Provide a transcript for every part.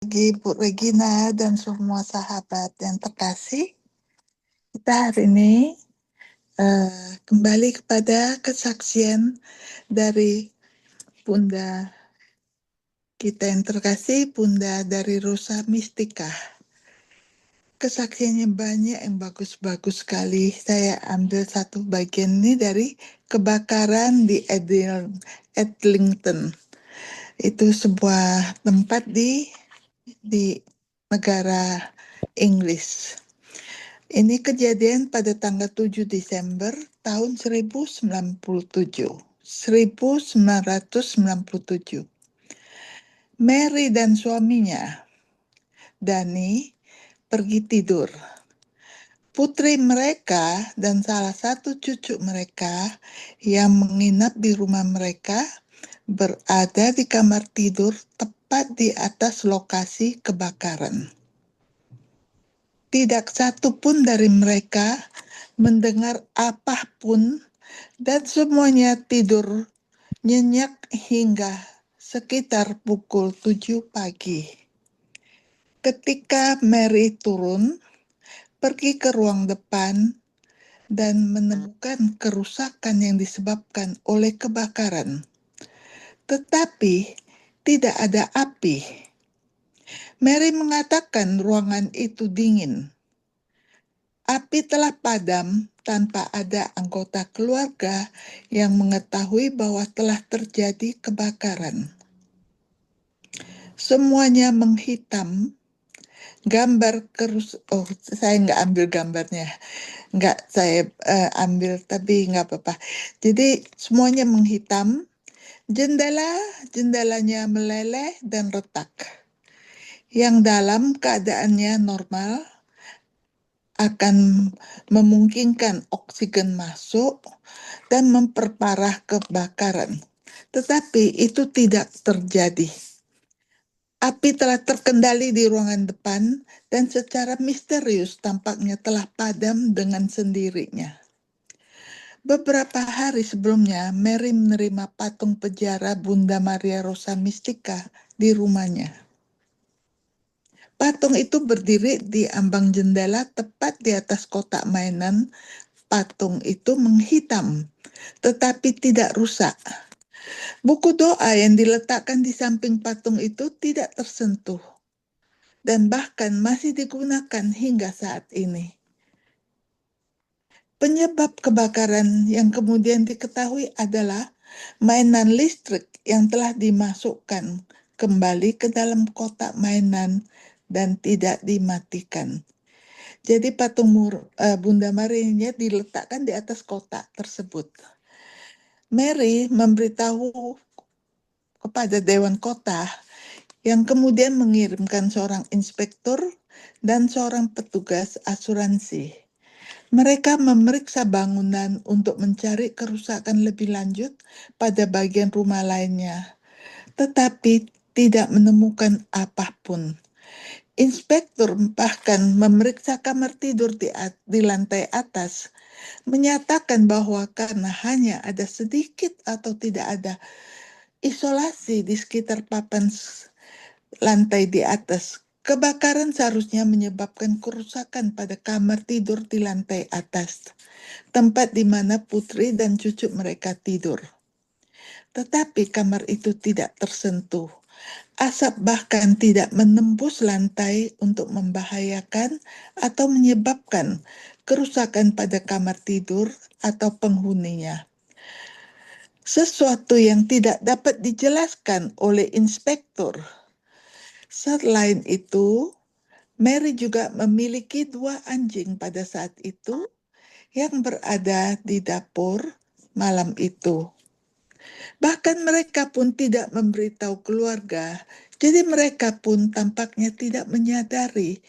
pagi Bu Regina dan semua sahabat yang terkasih. Kita hari ini kembali kepada kesaksian dari Bunda kita yang terkasih, Bunda dari Rosa Mistika. Kesaksiannya banyak yang bagus-bagus sekali. Saya ambil satu bagian ini dari kebakaran di Edlington. Itu sebuah tempat di negara Inggris. Ini kejadian pada tanggal 7 Desember tahun 1997. 1997. Mary dan suaminya, Dani, pergi tidur. Putri mereka dan salah satu cucu mereka yang menginap di rumah mereka berada di kamar tidur tepat di atas lokasi kebakaran. Tidak satu pun dari mereka mendengar apapun dan semuanya tidur nyenyak hingga sekitar pukul 7 pagi. Ketika Mary turun, pergi ke ruang depan dan menemukan kerusakan yang disebabkan oleh kebakaran. Tetapi tidak ada api. Mary mengatakan ruangan itu dingin. Api telah padam tanpa ada anggota keluarga yang mengetahui bahwa telah terjadi kebakaran. Semuanya menghitam. Saya nggak ambil gambarnya. Nggak saya ambil, tapi nggak apa-apa. Jadi semuanya menghitam. Jendelanya meleleh dan retak. Yang dalam keadaannya normal akan memungkinkan oksigen masuk dan memperparah kebakaran. Tetapi itu tidak terjadi. Api telah terkendali di ruangan depan dan secara misterius tampaknya telah padam dengan sendirinya. Beberapa hari sebelumnya, Mary menerima patung peziarah Bunda Maria Rosa Mistika di rumahnya. Patung itu berdiri di ambang jendela tepat di atas kotak mainan. Patung itu menghitam, tetapi tidak rusak. Buku doa yang diletakkan di samping patung itu tidak tersentuh dan bahkan masih digunakan hingga saat ini. Penyebab kebakaran yang kemudian diketahui adalah mainan listrik yang telah dimasukkan kembali ke dalam kotak mainan dan tidak dimatikan. Jadi patung Bunda Maria diletakkan di atas kotak tersebut. Mary memberitahu kepada Dewan Kota yang kemudian mengirimkan seorang inspektur dan seorang petugas asuransi. Mereka memeriksa bangunan untuk mencari kerusakan lebih lanjut pada bagian rumah lainnya, tetapi tidak menemukan apapun. Inspektur bahkan memeriksa kamar tidur di lantai atas, menyatakan bahwa karena hanya ada sedikit atau tidak ada isolasi di sekitar papan lantai di atas, kebakaran seharusnya menyebabkan kerusakan pada kamar tidur di lantai atas, tempat di mana putri dan cucu mereka tidur. Tetapi kamar itu tidak tersentuh. Asap bahkan tidak menembus lantai untuk membahayakan atau menyebabkan kerusakan pada kamar tidur atau penghuninya. Sesuatu yang tidak dapat dijelaskan oleh inspektur. Selain itu, Mary juga memiliki 2 anjing pada saat itu yang berada di dapur malam itu. Bahkan mereka pun tidak memberitahu keluarga, jadi mereka pun tampaknya tidak menyadari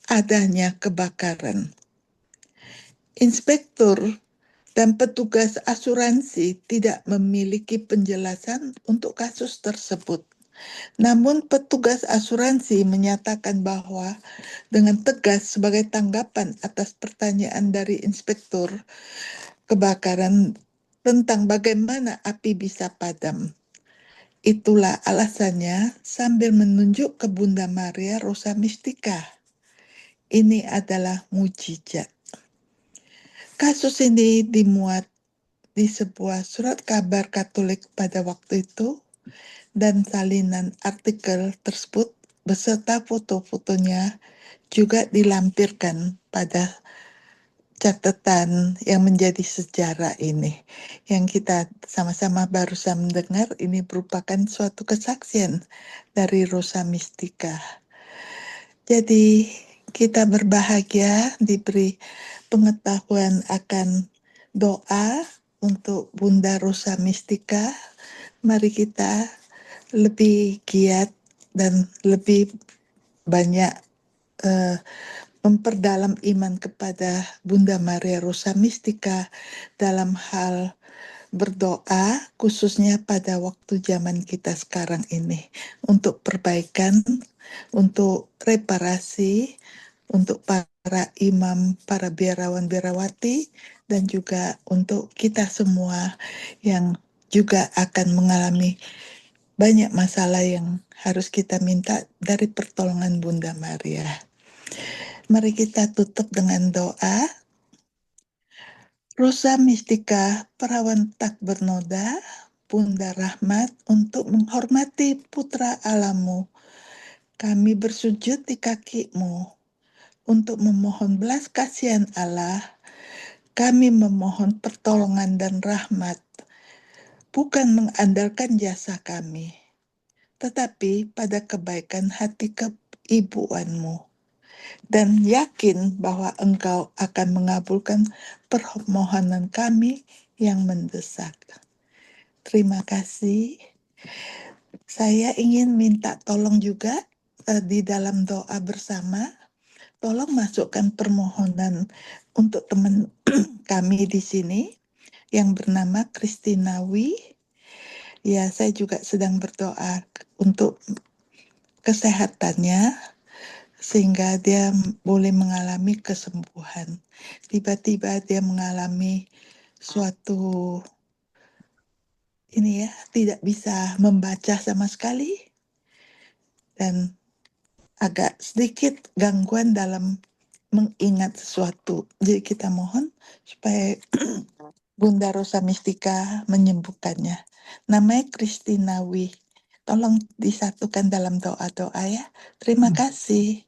adanya kebakaran. Inspektur dan petugas asuransi tidak memiliki penjelasan untuk kasus tersebut. Namun petugas asuransi menyatakan bahwa dengan tegas sebagai tanggapan atas pertanyaan dari inspektur kebakaran tentang bagaimana api bisa padam. Itulah alasannya sambil menunjuk ke Bunda Maria Rosa Mistika. Ini adalah mujizat. Kasus ini dimuat di sebuah surat kabar Katolik pada waktu itu, dan salinan artikel tersebut beserta foto-fotonya juga dilampirkan pada catatan yang menjadi sejarah ini. Yang kita sama-sama barusan mendengar ini merupakan suatu kesaksian dari Rosa Mistika. Jadi kita berbahagia diberi pengetahuan akan doa untuk Bunda Rosa Mistika. Mari kita lebih giat dan lebih banyak memperdalam iman kepada Bunda Maria Rosa Mistika dalam hal berdoa, khususnya pada waktu zaman kita sekarang ini, untuk perbaikan, untuk reparasi, untuk para imam, para biarawan-biarawati, dan juga untuk kita semua yang juga akan mengalami banyak masalah yang harus kita minta dari pertolongan Bunda Maria. Mari kita tutup dengan doa. Rosa Mistika, perawan tak bernoda, Bunda Rahmat, untuk menghormati putra Allahmu, kami bersujud di kaki-Mu. Untuk memohon belas kasihan Allah, kami memohon pertolongan dan rahmat, bukan mengandalkan jasa kami, tetapi pada kebaikan hati keibuan-Mu, dan yakin bahwa Engkau akan mengabulkan permohonan kami yang mendesak. Terima kasih. Saya ingin minta tolong juga di dalam doa bersama, tolong masukkan permohonan untuk teman kami di sini yang bernama Kristinawi. Ya, saya juga sedang berdoa untuk kesehatannya, sehingga dia boleh mengalami kesembuhan. Tiba-tiba dia mengalami suatu tidak bisa membaca sama sekali, dan agak sedikit gangguan dalam mengingat sesuatu. Jadi kita mohon supaya Bunda Rosa Mistika menyembuhkannya. Namanya Kristinawi. Tolong disatukan dalam doa-doa ya. Terima kasih.